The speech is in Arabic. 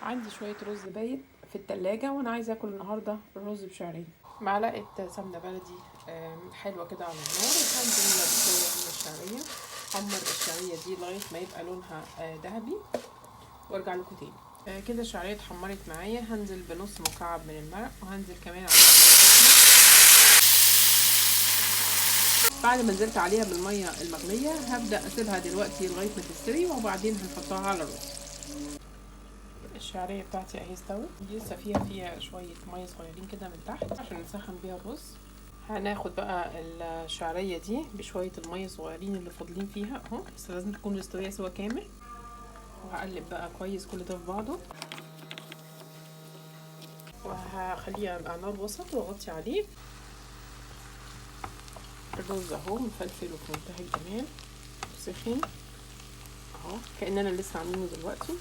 عندي شوية رز بايت في التلاجة وانا عايزة اكل النهاردة الرز بشعرية. معلقة سمنة بلدي حلوة كده على النار، وهنزل بشوية من الشعرية. حمر الشعرية دي لغاية ما يبقى لونها ذهبي وارجع لكم تاني. كده الشعرية اتحمرت معايا، هنزل بنص مكعب من المرق، وهنزل كمان عليها بالمية. بعد ما نزلت عليها بالمية المغلية هبدأ اسيبها دلوقتي لغاية ما تستوي، وبعدين هنحطها على الرز. الشعرية بتاعتي اهي استوت، لسه فيها شوية مية صغيرين كده من تحت عشان نسخن بيها الرز. هناخد بقى الشعرية دي بشوية المية الصغيرين اللي فاضلين فيها اهو، بس لازم تكون مستوية سوا كامل. وهقلب بقى كويس كل ده في بعضه، وهخليه على نار وسط واغطي عليه. الرز اهو مفلفل وفي منتهى الجمال، سخن اهو كأننا لسه عاملينه دلوقتي.